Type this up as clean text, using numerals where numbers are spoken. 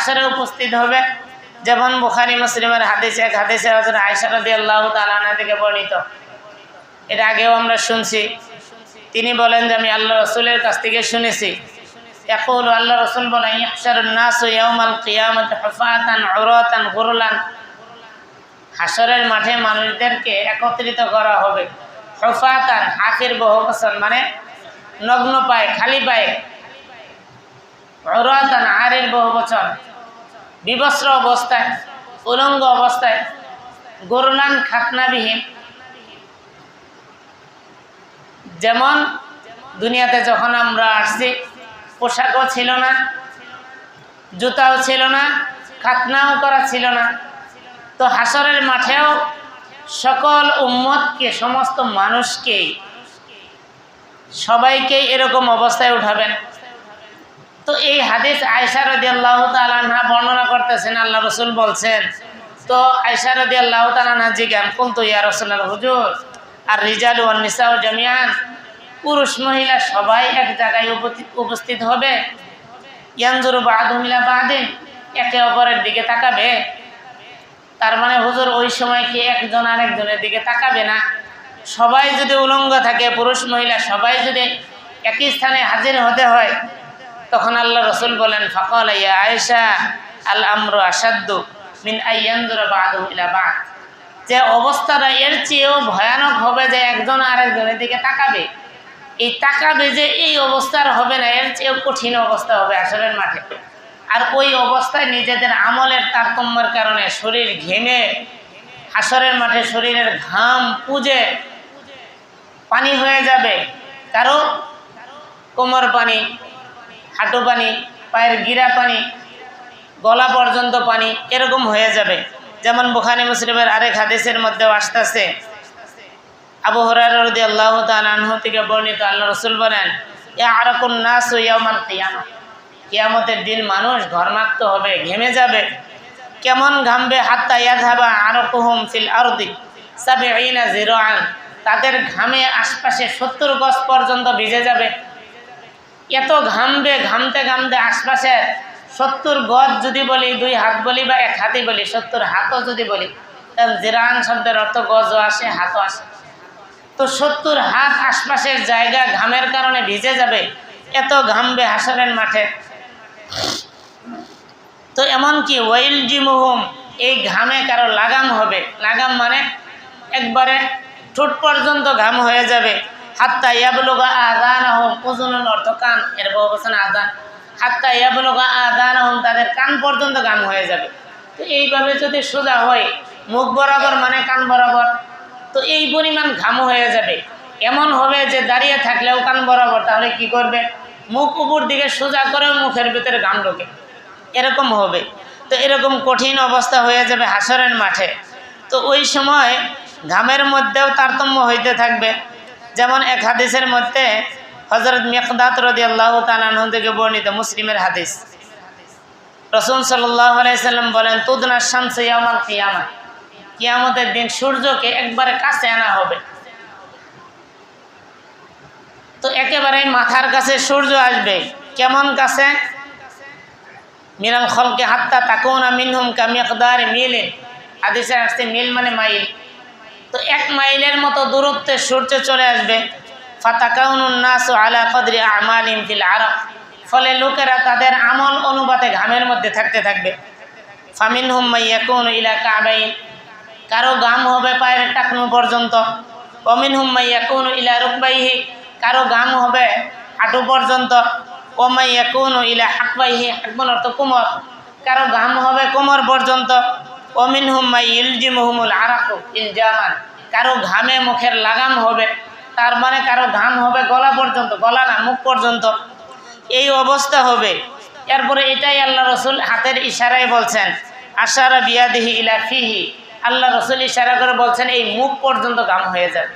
হাসরে উপস্থিত হবে। যেমন বুখারী মুসলিমের হাদিসে এক হাদিসে হযরত আয়েশা রাদিয়াল্লাহু তাআলা আনহা থেকে বর্ণিত, এর আগেও আমরা শুনছি। তিনি বলেন যে আমি আল্লাহ রাসূলের কাছ থেকে শুনেছি, ইয়াকুল, আল্লাহ রাসূল বলেন, ইহশারুন নাসু ইয়াউমাল কিয়ামাতি হুফাতান উরাতান গুরলান, হাসরের মাঠে মানুষদেরকে একত্রিত করা হবে। হুফাতান, হাফির বহুবচন, মানে নগ্ন পায়ে, খালি পায়ে। উরাতান, আরের বহুবচন, বিবস্ত্র অবস্থায়, উলঙ্গ অবস্থায়। গুরলান, খাতনাবিহীন। যেমন দুনিয়াতে যখন আমরা আসছি পোশাকও ছিল না, জুতাও ছিল না, খাতনাও করা ছিল না, তো হাসরের মাঠেও সকল উম্মতকে, সমস্ত মানুষকে, সবাইকে এরকম অবস্থায় উঠাবেন। তো এই হাদিস আয়েশা রাদিয়াল্লাহু তাআলা আনহা বর্ণনা করতেছেন, আল্লাহ রাসূল বলছেন। তো আয়েশা রাদিয়াল্লাহু তাআলা আনহা জিজ্ঞাসা, কুনতু ইয়া রাসূলুল্লাহ, হুজুর আর রিজালু ওয়ান নিসাউ জামিআন, পুরুষ মহিলা সবাই এক জায়গায় উপস্থিত হবে। ইয়ানজুরু বা'দুহুম ইলা বা'দিন, একে অপরের দিকে তাকাবে। তার মানে হুজুর ওই সময় কি একজন আরেকজনের দিকে তাকাবে না? সবাই যদি উলঙ্গ থাকে, পুরুষ মহিলা সবাই যদি একই স্থানে হাজির হতে হয়, তখন আল্লাহ রাসূল বলেন, ফাকালা ইয়া আয়েশা আল আমরু আশাদ্দু মিন আইয়ানজুরা বা'দুহুম ইলা বা'দ, যে অবস্থাটা এর চেয়েও ভয়ানক হবে যে একজন আরেকজনের দিকে তাকাবে। এই তাকাবে যে এই অবস্থার হবে না, এর চেয়েও কঠিন অবস্থা হবে হাসরের মাঠে। আর ওই অবস্থায় নিজেদের আমলের তারতম্যের কারণে শরীর ঘেমে, হাসরের মাঠে শরীরের ঘাম পুজে পানি হয়ে যাবে। কারো কোমর পানি, হাঁটু পানি, পায়ের গিরা পানি, গলা পর্যন্ত পানি, এরকম হয়ে যাবে। যেমন বুখারী মুসলিমের আরেক হাদিসের মধ্যেও আসতেছে, আবু হুরায়রা রাদিয়াল্লাহু তাআলা আনহু থেকে বর্ণিত, আল্লাহ রাসূল বলেন, ইয়ারাকুন নাসু ইয়াউমাল কিয়ামা, কিয়ামতের দিন মানুষ ঘর্মাক্ত হবে, ঘেমে যাবে। কেমন ঘামবে? হাত্তা ইয়াযহাবা আরাকুহুম ফিল আরদি সাবঈনা যিরাআন, তাদের ঘামে আশপাশে 70 গজ পর্যন্ত ভিজে যাবে। এত ঘামবে, ঘামতে ঘামতে আশপাশে 70 গজ যদি বলি, 2 হাত বলি বা 1 হাতই বলি, 70 হাতও যদি বলি, কারণ যিরাআন শব্দের অর্থ গজও আসে, হাতও আসে। তো 70 হাত আশপাশের জায়গা ঘামের কারণে ভিজে যাবে, এত ঘামবে হাসরের মাঠে। তো এমনকি ওয়াইলজিমুহুম, এই ঘামে কারো লাগাম হবে। লাগাম মানে একবারে ঠোঁট পর্যন্ত ঘাম হয়ে যাবে। হাত্তা ইয়াবলুগা আযানাহুম, উযুনুন অর্থ কান, এর বহুবচন আযান। হাত্তা ইয়াবলুগা আযানাহুম, তাদের কান পর্যন্ত ঘাম হয়ে যাবে। তো এইভাবে যদি সোজা হয়, মুখ বরাবর মানে কান বরাবর, তো এই পরিমাণ ঘাম হয়ে যাবে। এমন হবে যে দাঁড়িয়ে থাকলেও কান বরাবর, তাহলে কি করবে? মুখ উপর দিকে সোজা করেও মুখের ভিতরে ঘাম ঢোকে, এরকম হবে। তো এরকম কঠিন অবস্থা হয়ে যাবে হাসরের মাঠে। তো ওই সময় ঘামের মধ্যেও তারতম্য হইতে থাকবে। যেমন এক হাদিসের মধ্যে হযরত মিকদাদ রাদিয়াল্লাহু তাআলা আনহু থেকে বর্ণিত, মুসলিমের হাদিস, রাসূল সাল্লাল্লাহু আলাইহি সাল্লাম বলেন, তুদনা শামসু ইয়াউমাল কিয়ামা, কিয়ামতের দিন সূর্যকে একবারে কাছে আনা হবে। তো একেবারে মাথার কাছে সূর্য আসবে। কেমন কাছে? মিনাল খলকে হাত্তা তাকুনা মিনহুম কামিকদারি মিলিন, হাদিসে আসছে মিল মানে মাইল। তো 1 মাইলের মতো দূরত্বে সূর্য চলে আসবে। ফাতাকাউনুন নাসু আলা কদরি আমালিহিম ফিল আরাক, ফলে লোকেরা তাদের আমল অনুপাতে ঘামের মধ্যে থাকতে থাকবে। ফামিনহুম মাইয়াকুনু ইলা কাবাইন, কারো ঘাম হবে পায়ের টাকনু পর্যন্ত। ওমিনহুম মাইয়াকুনু ইলা রুকবাইহি, কারো ঘাম হবে হাঁটু পর্যন্ত। ওমাইয়াকুনু ইলা হাকবাইহি, হাকবান অর্থ কোমর, কারো ঘাম হবে কোমর পর্যন্ত। ওমিনহুম মাইয়ুলজিমুহুমুল আরাকু ইলজামান, কারো ঘামে মুখের লাগাম হবে, তার মানে কারো ঘাম হবে গলা পর্যন্ত, গলা না মুখ পর্যন্ত, এই অবস্থা হবে। এরপরে এটাই আল্লাহ রাসূল হাতের ইশারায় বলছেন, আশারা বিয়াদিহি ইলা ফিহি, আল্লাহ রাসূল ইশারা করে বলছেন এই মুখ পর্যন্ত ঘাম হয়ে যাবে।